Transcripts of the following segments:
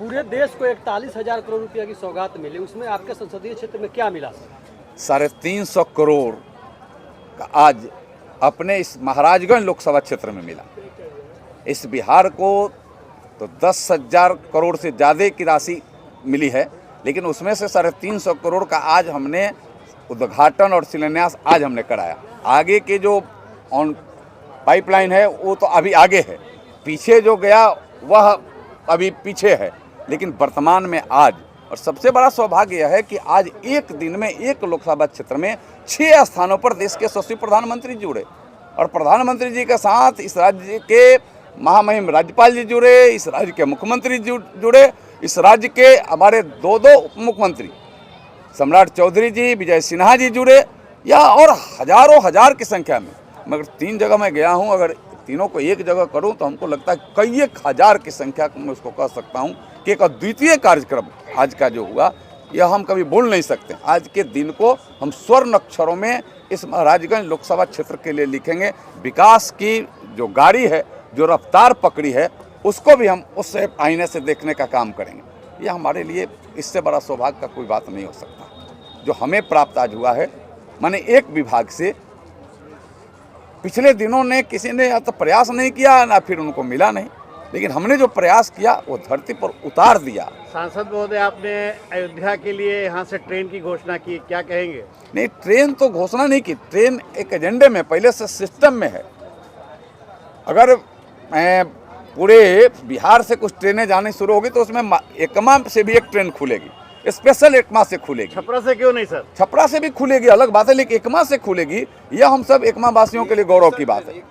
पूरे देश को 41,000 करोड़ रुपया की सौगात मिली, उसमें आपके संसदीय क्षेत्र में क्या मिला सर? 350 करोड़ का आज अपने इस महाराजगंज लोकसभा क्षेत्र में मिला। इस बिहार को तो 10,000 करोड़ से ज़्यादा की राशि मिली है, लेकिन उसमें से 350 करोड़ का आज हमने उद्घाटन और शिलान्यास आज हमने कराया। आगे के जो ऑन पाइपलाइन है वो तो अभी आगे है, पीछे जो गया वह अभी पीछे है, लेकिन वर्तमान में आज और सबसे बड़ा सौभाग्य यह है कि आज एक दिन में एक लोकसभा क्षेत्र में 6 स्थानों पर देश के यशस्वी प्रधानमंत्री जुड़े और प्रधानमंत्री जी के साथ इस राज्य के महामहिम राज्यपाल जी जुड़े, इस राज्य के मुख्यमंत्री जुड़े, इस राज्य के हमारे दो उप मुख्यमंत्री सम्राट चौधरी जी, विजय सिन्हा जी जुड़े, या और हजारों हजार की संख्या में। मगर 3 जगह मैं गया हूं, अगर तीनों को एक जगह करूं तो हमको लगता है कई एक हजार की संख्या को मैं उसको कह सकता हूं कि एक अद्वितीय कार्यक्रम आज का जो हुआ यह हम कभी भूल नहीं सकते। आज के दिन को हम स्वर्ण अक्षरों में इस महाराजगंज लोकसभा क्षेत्र के लिए लिखेंगे। विकास की जो गाड़ी है, जो रफ्तार पकड़ी है, उसको भी हम उससे आईने से देखने का काम करेंगे। यह हमारे लिए इससे बड़ा सौभाग्य का कोई बात नहीं हो सकता जो हमें प्राप्त आज हुआ है। माने एक विभाग से पिछले दिनों ने किसी ने या तो प्रयास नहीं किया ना फिर उनको मिला नहीं, लेकिन हमने जो प्रयास किया वो धरती पर उतार दिया। सांसद महोदय, आपने अयोध्या के लिए यहाँ से ट्रेन की घोषणा की, क्या कहेंगे? नहीं, ट्रेन तो घोषणा नहीं की, ट्रेन एक एजेंडे में पहले से सिस्टम में है। अगर पूरे बिहार से कुछ ट्रेनें जानी शुरू होगी तो उसमें एकमा से भी एक ट्रेन खुलेगी, स्पेशल एकमा से खुलेगी। छपरा से क्यों नहीं सर? छपरा से भी खुलेगी, अलग बात है, लेकिन एकमा से खुलेगी। यह हम सब एकमा वासियों के लिए गौरव की बात है,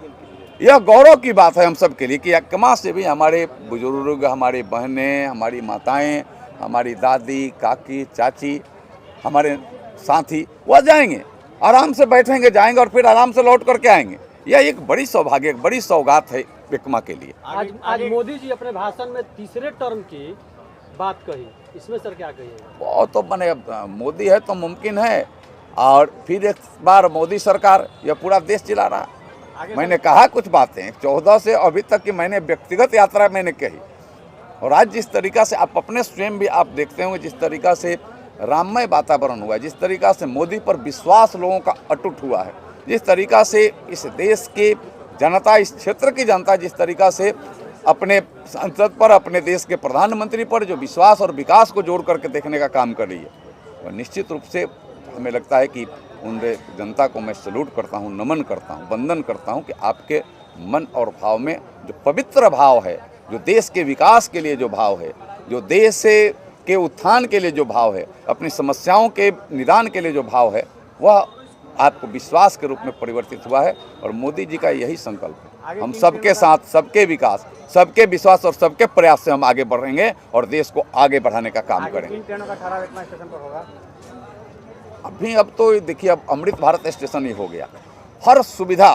यह गौरव की बात है हम सब के लिए कि एकमा से भी हमारे बुजुर्ग, हमारी बहनें, हमारी माताएं, हमारी दादी, काकी, चाची, हमारे साथी वह जाएंगे, आराम से बैठेंगे, जाएंगे और फिर आराम से लौट करके आएंगे। यह एक बड़ी सौभाग्य, एक बड़ी सौगात है एकमा के लिए। आज मोदी जी अपने भाषण में तीसरे टर्म की बात कही, इसमें सर क्या कहिएगा? वो तो मैंने मोदी है तो मुमकिन है, और फिर एक बार मोदी सरकार यह पूरा देश चला रहा। मैंने कहा कुछ बातें 14 से अभी तक की मैंने व्यक्तिगत यात्रा मैंने कही, और आज जिस तरीक़ा से आप अपने स्वयं भी आप देखते होंगे जिस तरीक़ा से राममय वातावरण हुआ है, जिस तरीक़ा से मोदी पर विश्वास लोगों का अटूट हुआ है, जिस तरीक़ा से इस देश की जनता, इस क्षेत्र की जनता जिस तरीक़ा से अपने संसद पर, अपने देश के प्रधानमंत्री पर जो विश्वास और विकास को जोड़ करके देखने का काम कर रही है, और निश्चित रूप से हमें लगता है कि उन जनता को मैं सैल्यूट करता हूं, नमन करता हूं, वंदन करता हूं कि आपके मन और भाव में जो पवित्र भाव है, जो देश के विकास के लिए जो भाव है, जो देश के उत्थान के लिए जो भाव है, अपनी समस्याओं के निदान के लिए जो भाव है, वह आपको विश्वास के रूप में परिवर्तित हुआ है। और मोदी जी का यही संकल्प है, हम सबके साथ, सबके विकास, सबके विश्वास और सबके प्रयास से हम आगे बढ़ेंगे और देश को आगे बढ़ाने का काम करेंगे। 3 ट्रेनों का ठहराव इतना स्टेशन पर होगा? अब तो देखिए, अब अमृत भारत स्टेशन ही हो गया। हर सुविधा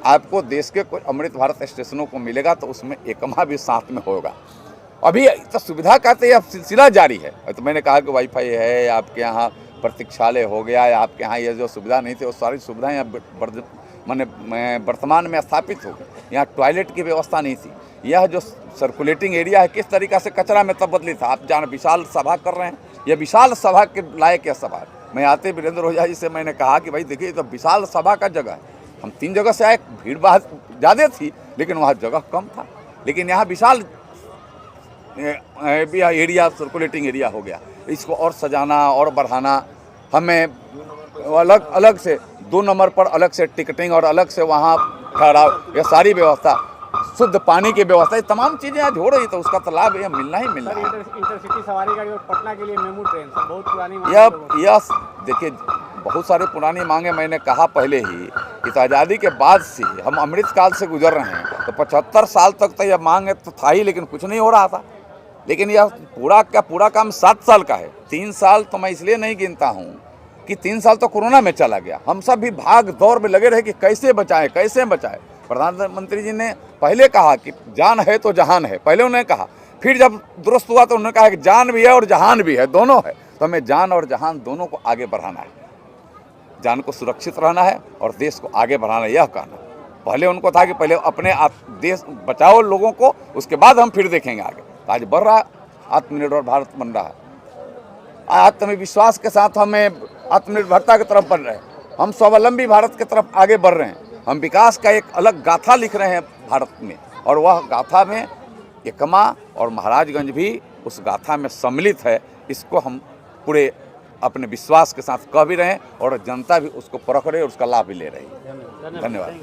आपको देश के कुछ अमृत भारत स्टेशनों को मिलेगा, तो उसमें एकमा भी साथ में होगा। अभी तो सुविधा का तो यह सिलसिला जारी है। तो मैंने कहा कि वाईफाई है, आपके यहाँ प्रतीक्षालय हो गया, आपके यहाँ ये जो सुविधा नहीं थी वो सारी सुविधाएं यहाँ मैंने वर्तमान में स्थापित हो गई। यहाँ टॉयलेट की व्यवस्था नहीं थी। यह जो सर्कुलेटिंग एरिया है, किस तरीक़ा से कचरा में तब्दीली था। आप जान विशाल सभा कर रहे हैं, यह विशाल सभा के लायक यह सभा है। मैं आते वीरेंद्र ओझा जी से मैंने कहा कि भाई देखिए, तो विशाल सभा का जगह है। हम 3 जगह से आए, भीड़ भाड़ ज़्यादा थी लेकिन वहाँ जगह कम था, लेकिन यहाँ विशाल एरिया, सर्कुलेटिंग एरिया हो गया। इसको और सजाना और बढ़ाना, हमें अलग अलग से 2 नंबर पर अलग से टिकटिंग और अलग से वहाँ ठहराव, यह सारी व्यवस्था, शुद्ध पानी की व्यवस्था, ये तमाम चीज़ें आज हो रही, तो उसका तो लाभ यह मिलना ही मिलना है। इंटरसिटी सवारी गाड़ी और पटना के लिए मेमू ट्रेन बहुत पुरानी मांग है। यह देखिए, बहुत सारी पुरानी मांगे मैंने कहा पहले ही कि तो आज़ादी के बाद से हम अमृत काल से गुजर रहे हैं, तो 75 साल तक तो यह मांग तो था ही, लेकिन कुछ नहीं हो रहा था। लेकिन यह पूरा काम 7 साल का है। 3 साल तो मैं इसलिए नहीं गिनता हूँ कि 3 साल तो कोरोना में चला गया। हम सब भी भाग दौड़ में लगे रहे कि कैसे बचाएं, कैसे बचाएं। प्रधानमंत्री जी ने पहले कहा कि जान है तो जहान है, पहले उन्होंने कहा। फिर जब दुरुस्त हुआ तो उन्होंने कहा कि जान भी है और जहान भी है, दोनों है। तो हमें जान और जहान दोनों को आगे बढ़ाना है। जान को सुरक्षित रहना है और देश को आगे बढ़ाना, यह कहना। पहले उनको था कि पहले अपने आप देश बचाओ लोगों को, उसके बाद हम फिर देखेंगे आगे। आज बढ़ रहा, आत्मनिर्भर भारत बन रहा है। आत्मविश्वास के साथ हमें आत्मनिर्भरता की तरफ बढ़ रहे हैं, हम स्वावलंबी भारत की तरफ आगे बढ़ रहे हैं। हम विकास का एक अलग गाथा लिख रहे हैं भारत में, और वह गाथा में एकमा और महाराजगंज भी उस गाथा में सम्मिलित है। इसको हम पूरे अपने विश्वास के साथ कह भी रहे हैं और जनता भी उसको परख रही है और उसका लाभ भी ले रही है। धन्यवाद।